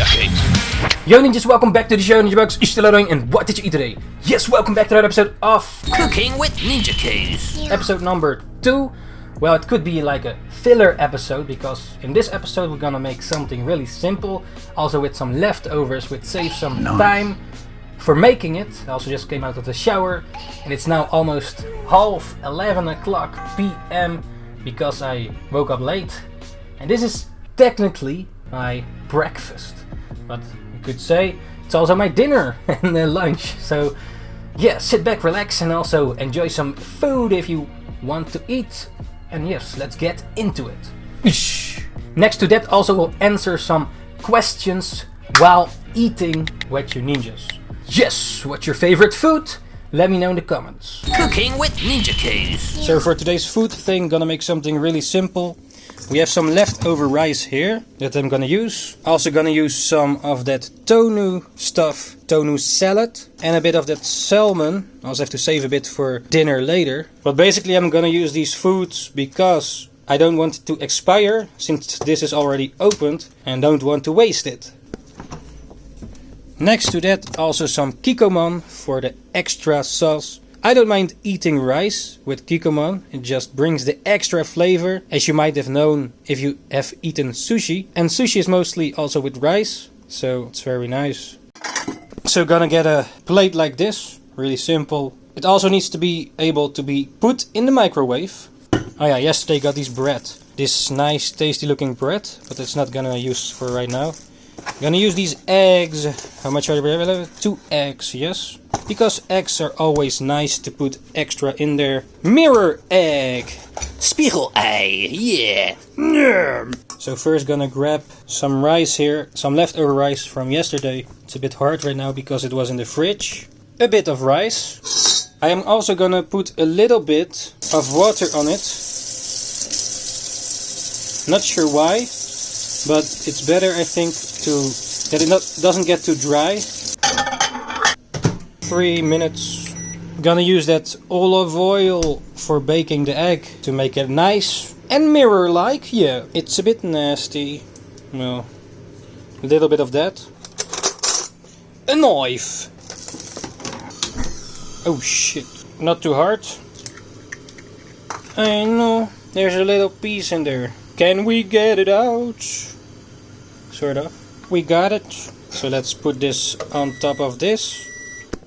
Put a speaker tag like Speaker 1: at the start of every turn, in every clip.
Speaker 1: Ninjakees. Yo ninjas, welcome back to the show NINJABOX. Ishhh, and what did you eat today? Yes, welcome back to another episode of
Speaker 2: Cooking with Ninjakees.
Speaker 1: Episode number 2. Well, it could be like a filler episode, because in this episode we're gonna make something really simple, also with some leftovers, which saves some time for making it. I also just came out of the shower, and it's now almost 11 o'clock p.m. because I woke up late, and this is technically my breakfast, but you could say it's also my dinner and lunch. So yeah, sit back, relax, and also enjoy some food if you want to eat. And yes, let's get into it. Ishhh. Next to that, also we'll answer some questions while eating with you ninjas. Yes, what's your favorite food? Let me know in the comments.
Speaker 2: Cooking with Ninjakees.
Speaker 1: So for today's food thing, gonna make something really simple. We have some leftover rice here that I'm gonna use. Also gonna use some of that tonu stuff, tonu salad, and a bit of that salmon. I also have to save a bit for dinner later. But basically I'm gonna use these foods because I don't want it to expire, since this is already opened, and don't want to waste it. Next to that, also some kikkoman for the extra sauce. I don't mind eating rice with kikkoman, it just brings the extra flavor, as you might have known if you have eaten sushi. And sushi is mostly also with rice, so it's very nice. So gonna get a plate like this, really simple. It also needs to be able to be put in the microwave. Oh yeah, yesterday got this bread. This nice tasty looking bread, but it's not gonna use for right now. Gonna use these eggs. How much are they? 2 eggs, yes. Because eggs are always nice to put extra in there. Mirror egg.
Speaker 2: Spiegelei, yeah.
Speaker 1: So first gonna grab some rice here. Some leftover rice from yesterday. It's a bit hard right now because it was in the fridge. A bit of rice. I am also gonna put a little bit of water on it. Not sure why, but it's better, I think, that it doesn't get too dry. 3 minutes. Gonna use that olive oil for baking the egg to make it nice and mirror-like. Yeah, it's a bit nasty. Well, a little bit of that. A knife. Oh shit, not too hard. I know, there's a little piece in there. Can we get it out? Sort of. We got it. So let's put this on top of this.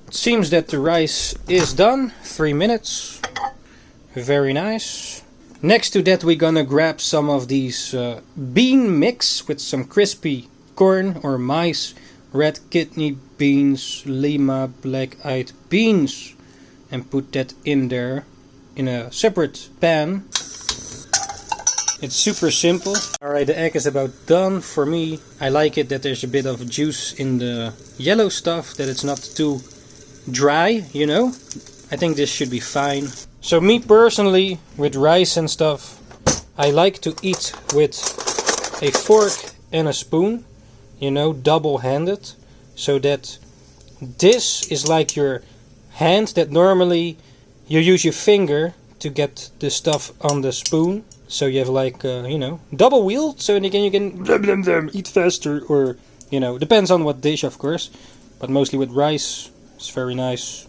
Speaker 1: It seems that the rice is done. 3 minutes. Very nice. Next to that we're gonna grab some of these bean mix with some crispy corn or maize, red kidney beans, lima black-eyed beans, and put that in there in a separate pan. It's super simple. Alright, the egg is about done for me. I like it that there's a bit of juice in the yellow stuff, that it's not too dry, you know. I think this should be fine. So me personally, with rice and stuff, I like to eat with a fork and a spoon, you know, double-handed, so that this is like your hand that normally you use your finger to get the stuff on the spoon. So you have like, you know, double wheeled, so you can eat faster, or, you know, depends on what dish, of course, but mostly with rice, it's very nice.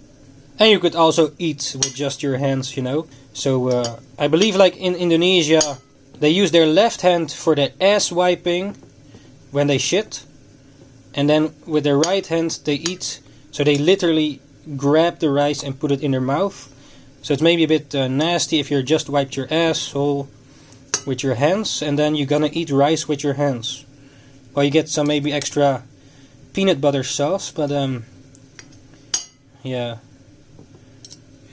Speaker 1: And you could also eat with just your hands, you know. So I believe like in Indonesia, they use their left hand for their ass wiping when they shit, and then with their right hand they eat. So they literally grab the rice and put it in their mouth. So it's maybe a bit nasty if you just wiped your asshole with your hands, and then you're gonna eat rice with your hands. Well, you get some maybe extra peanut butter sauce, but yeah,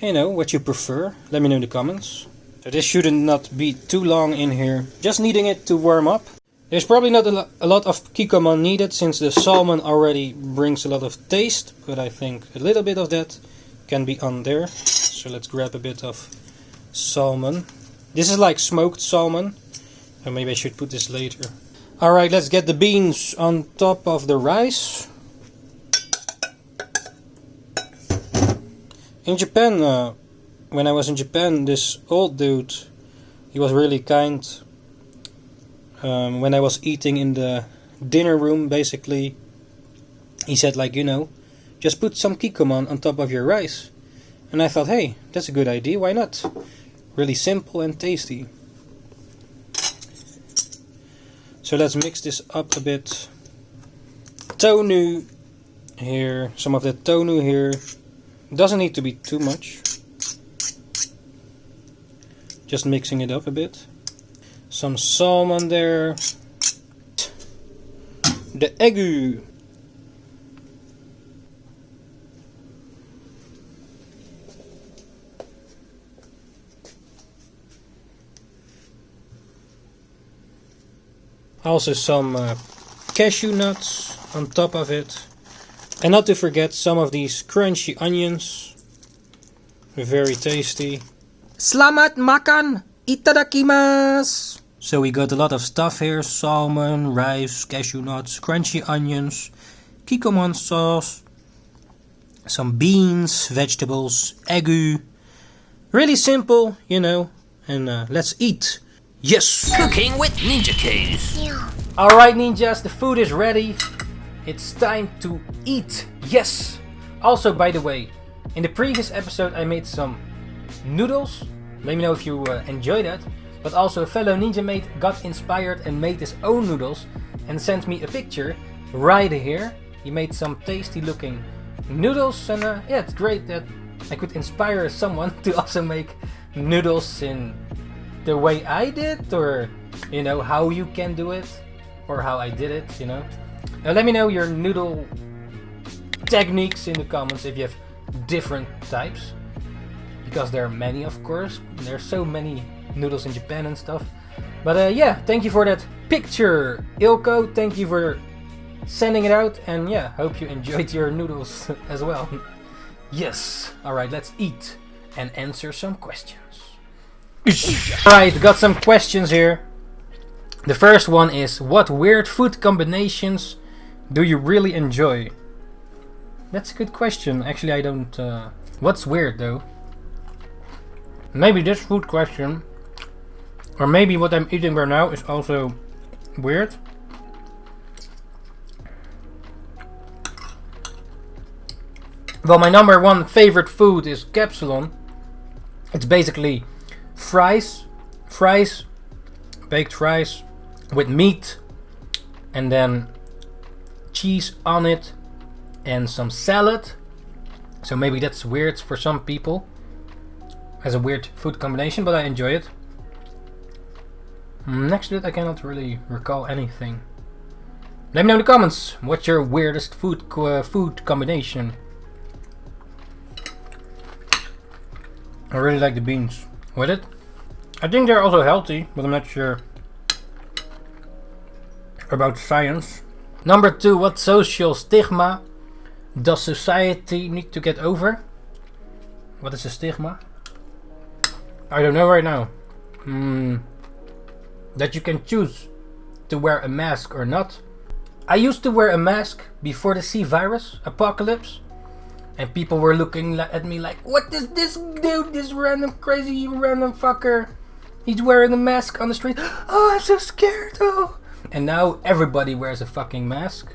Speaker 1: you know what you prefer. Let me know in the comments. So this shouldn't not be too long in here, just needing it to warm up. There's probably not a lot of kikkoman needed, since the salmon already brings a lot of taste, but I think a little bit of that can be on there. So let's grab a bit of salmon. This is like smoked salmon, or maybe I should put this later. Alright, let's get the beans on top of the rice. In Japan, when I was in Japan, this old dude, he was really kind. When I was eating in the dinner room, basically. He said, like, just put some Kikkoman on top of your rice. And I thought, hey, that's a good idea, why not? Really simple and tasty. So let's mix this up a bit. Tonu here, some of the tonu here. Doesn't need to be too much. Just mixing it up a bit. Some salmon there. The egu. Also some cashew nuts on top of it. And not to forget some of these crunchy onions. Very tasty. Selamat makan! Itadakimasu! So we got a lot of stuff here. Salmon, rice, cashew nuts, crunchy onions, Kikkoman sauce, some beans, vegetables, egu. Really simple, and let's eat. Yes!
Speaker 2: Cooking with Ninjakees.
Speaker 1: Alright ninjas, the food is ready. It's time to eat. Yes! Also, by the way, in the previous episode I made some noodles. Let me know if you enjoy that. But also a fellow ninja mate got inspired and made his own noodles and sent me a picture right here. He made some tasty looking noodles, and yeah, it's great that I could inspire someone to also make noodles in the way I did, or how you can do it, or how I did it, Now let me know your noodle techniques in the comments if you have different types, because there are many, of course. There's so many noodles in Japan and stuff. But yeah, thank you for that picture, Ilko. Thank you for sending it out, and yeah, hope you enjoyed your noodles as well. Yes. Alright, let's eat and answer some questions. Alright, got some questions here. The first one is, what weird food combinations do you really enjoy? That's a good question. Actually, I don't... what's weird though? Maybe this food question, or maybe what I'm eating right now, is also weird. Well, my number one favorite food is capsulon. It's basically fries, baked fries with meat, and then cheese on it, and some salad. So maybe that's weird for some people, as a weird food combination, but I enjoy it. Next to it, I cannot really recall anything. Let me know in the comments, what's your weirdest food combination? I really like the beans with it. I think they're also healthy, but I'm not sure about science. Number 2, what social stigma does society need to get over? What is a stigma? I don't know right now. That you can choose to wear a mask or not. I used to wear a mask before the C virus apocalypse, and people were looking at me like, what is this dude, this random crazy random fucker? He's wearing a mask on the street. Oh, I'm so scared. Oh. And now everybody wears a fucking mask.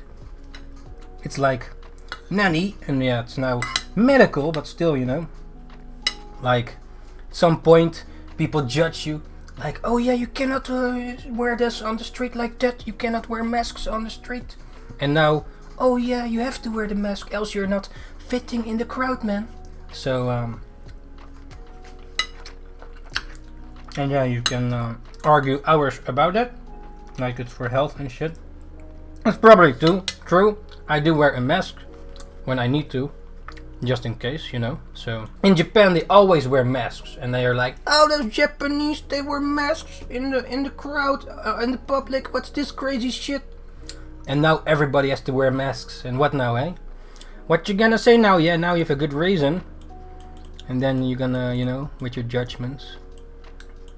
Speaker 1: It's like nanny, and yeah, it's now medical, but still, like at some point people judge you. Like, oh yeah, you cannot wear this on the street like that. You cannot wear masks on the street. And now, oh yeah, you have to wear the mask, else you're not fitting in the crowd, man. So, and yeah, you can argue hours about that, like it's for health and shit. That's probably true. I do wear a mask when I need to, just in case, So in Japan they always wear masks, and they are like, oh, those Japanese, they wear masks in the crowd, in the public. What's this crazy shit? And now everybody has to wear masks. And what now, eh? What you gonna say now? Yeah, now you have a good reason, and then you're gonna, with your judgments.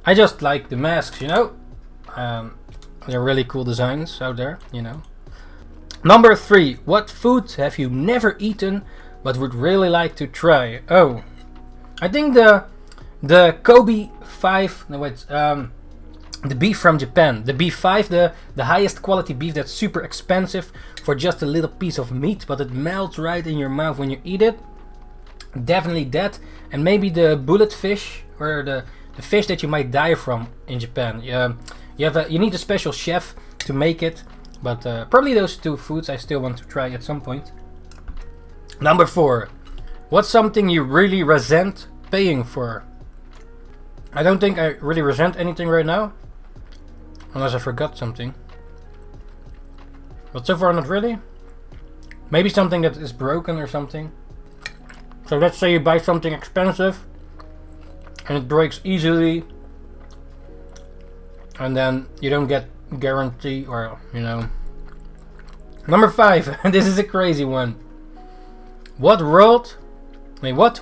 Speaker 1: I just like the masks, they're really cool designs out there, Number 3, what food have you never eaten but would really like to try? Oh, I think the Kobe 5, no wait, the beef from Japan. The B5, the highest quality beef that's super expensive for just a little piece of meat, but it melts right in your mouth when you eat it. Definitely that. And maybe the bullet fish, or the fish that you might die from in Japan. You need a special chef to make it, but probably those two foods I still want to try at some point. Number 4. What's something you really resent paying for? I don't think I really resent anything right now, unless I forgot something. But so far not really. Maybe something that is broken or something. So let's say you buy something expensive and it breaks easily, and then you don't get guarantee, or you know. Number 5. This is a crazy one. What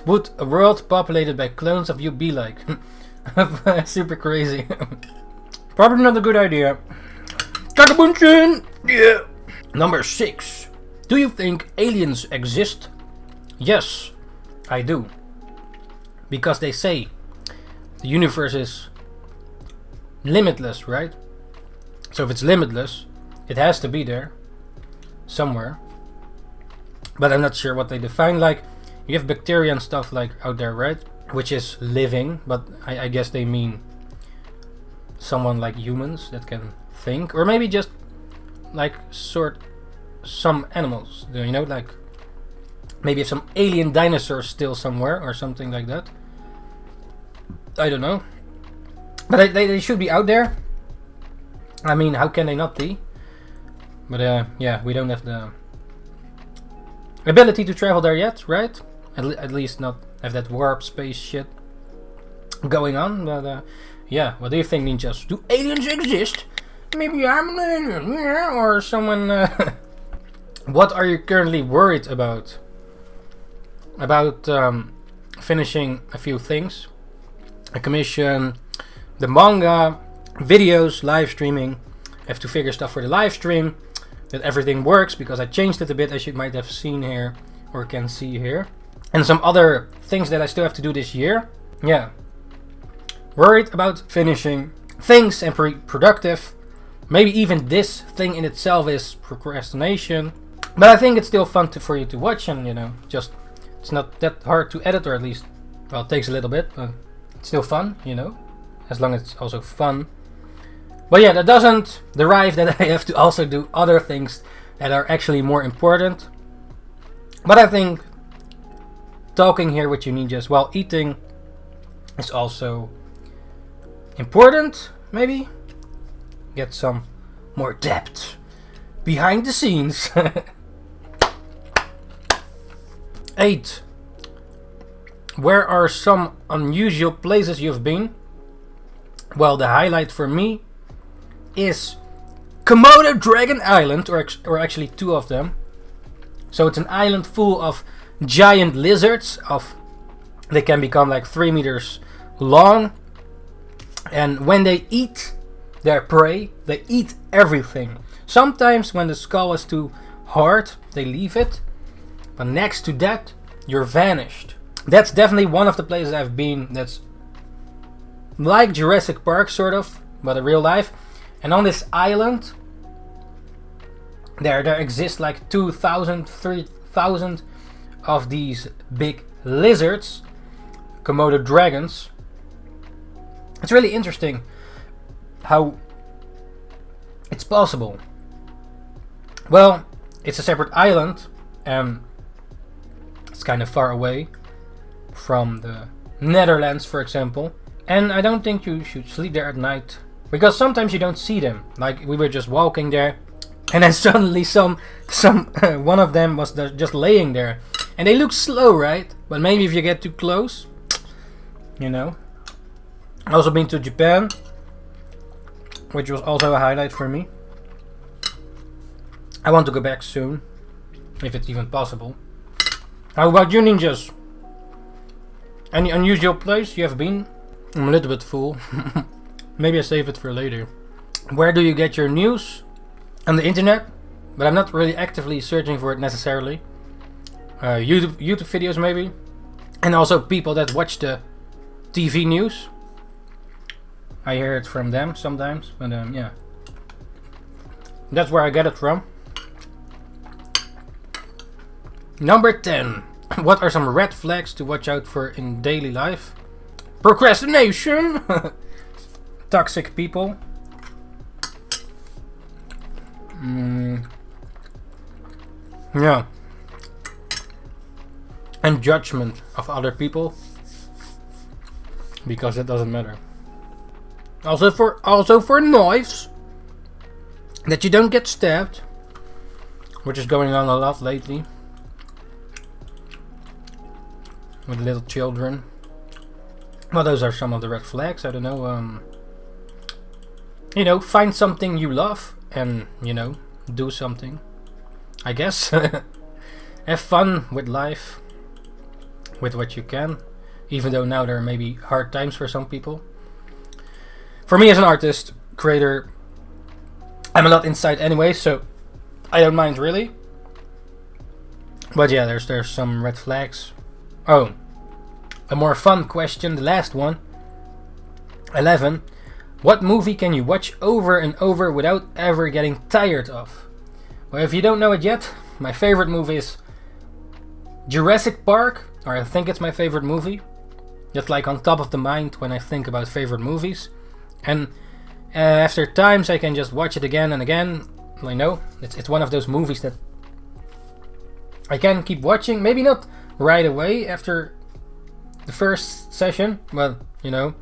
Speaker 1: would a world populated by clones of you be like? Super crazy. Probably not a good idea. Kakabunshin! Yeah. Number 6. Do you think aliens exist? Yes, I do. Because they say the universe is limitless, right? So if it's limitless, it has to be there somewhere. But I'm not sure what they define. Like, you have bacteria and stuff like out there, right? Which is living, but I guess they mean someone like humans that can think, or maybe just like some animals, you know, like maybe some alien dinosaurs still somewhere or something like that. I don't know, but they should be out there. I mean, how can they not be? But yeah, we don't have the ability to travel there yet, right? At least not have that warp space shit going on. But yeah, what do you think, ninjas? Do aliens exist? Maybe I'm an alien, yeah, or someone. What are you currently worried about? About finishing a few things, a commission, the manga, videos, live streaming. I have to figure stuff for the live stream, that everything works, because I changed it a bit, as you might have seen here or can see here. And some other things that I still have to do this year. Yeah. Worried about finishing things and productive. Maybe even this thing in itself is procrastination. But I think it's still fun for you to watch, and you know, just it's not that hard to edit, or at least, well, it takes a little bit, but it's still fun, you know, as long as it's also fun. But yeah, that doesn't derive that I have to also do other things that are actually more important. But I think talking here with you ninjas while eating is also important, maybe. Get some more depth behind the scenes. 8. Where are some unusual places you've been? Well, the highlight for me is Komodo Dragon Island, or actually 2 of them. So it's an island full of giant lizards. They can become like 3 meters long, and when they eat their prey, they eat everything. Sometimes when the skull is too hard, they leave it, but next to that, you're vanished. That's definitely one of the places I've been that's like Jurassic Park, sort of, but in real life. And on this island, there exist like 2,000, 3,000 of these big lizards, Komodo dragons. It's really interesting how it's possible. Well, it's a separate island, and it's kind of far away from the Netherlands, for example. And I don't think you should sleep there at night, because sometimes you don't see them. Like, we were just walking there, and then suddenly one of them was just laying there. And they look slow, right? But maybe if you get too close, you know. I've also been to Japan, which was also a highlight for me. I want to go back soon, if it's even possible. How about you, ninjas? Any unusual place you have been? I'm a little bit full. Maybe I save it for later. Where do you get your news? On the internet, but I'm not really actively searching for it necessarily. YouTube videos maybe, and also people that watch the TV news. I hear it from them sometimes, but yeah. That's where I get it from. Number 10. What are some red flags to watch out for in daily life? Procrastination! Toxic people. Yeah. And judgment of other people. Because it doesn't matter. Also for knives. That you don't get stabbed. Which is going on a lot lately. With little children. Well, those are some of the red flags. I don't know. You know, find something you love. And, you know, do something. I guess. Have fun with life. With what you can. Even though now there are maybe hard times for some people. For me as an artist, creator, I'm a lot inside anyway, so I don't mind really. But yeah, there's some red flags. Oh, a more fun question, the last one. 11. What movie can you watch over and over without ever getting tired of? Well, if you don't know it yet, my favorite movie is Jurassic Park, or I think it's my favorite movie. Just like on top of the mind when I think about favorite movies. And after times I can just watch it again and again. I know, it's one of those movies that I can keep watching. Maybe not right away after the first session, but you know.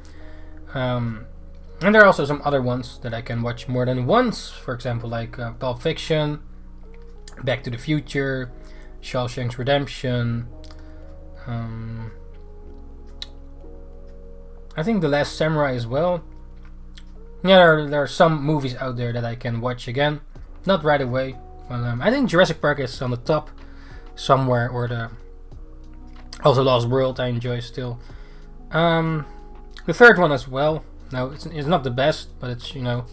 Speaker 1: And there are also some other ones that I can watch more than once. For example, like Pulp Fiction, Back to the Future, Shawshank Redemption. I think The Last Samurai as well. Yeah, there are some movies out there that I can watch again. Not right away. Well, I think Jurassic Park is on the top somewhere. Or also Lost World I enjoy still. The third one as well. No, it's not the best, but it's, you know,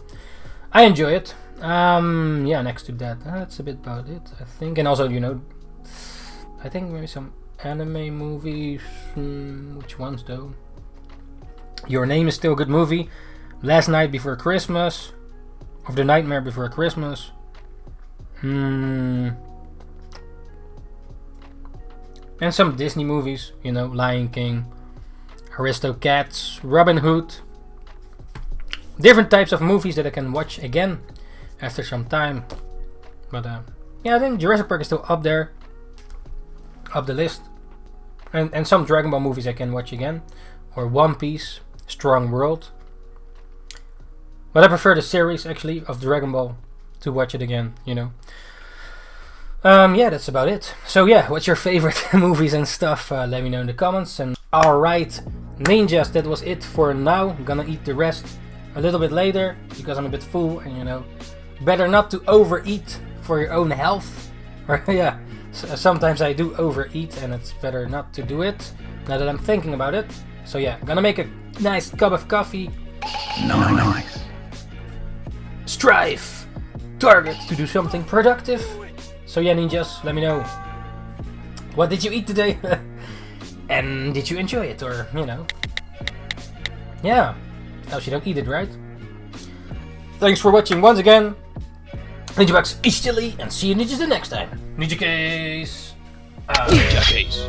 Speaker 1: I enjoy it. Yeah, next to that, that's a bit about it, I think. And also, you know, I think maybe some anime movies. Which ones though? Your Name is still a good movie. Last Night Before Christmas. Or The Nightmare Before Christmas. And some Disney movies, you know, Lion King, Aristocats, Robin Hood. Different types of movies that I can watch again after some time. But yeah, I think Jurassic Park is still up there. Up the list. And some Dragon Ball movies I can watch again. Or One Piece, Strong World. But I prefer the series actually of Dragon Ball to watch it again, you know. Yeah, that's about it. So yeah, what's your favorite movies and stuff? Let me know in the comments. And alright, ninjas, that was it for now. I'm gonna eat the rest a little bit later because I'm a bit full, and you know, better not to overeat for your own health. Or yeah, sometimes I do overeat and it's better not to do it now that I'm thinking about it. So yeah, I'm gonna make a nice cup of coffee.
Speaker 2: Nice.
Speaker 1: Strive! Target to do something productive. So yeah, ninjas, let me know. What did you eat today? And did you enjoy it? Or, you know. Yeah. Else you don't eat it, right? Thanks for watching once again. NINJABOX is chilly, and see you ninjas the next time. Ninjakees!
Speaker 2: Ninjakees.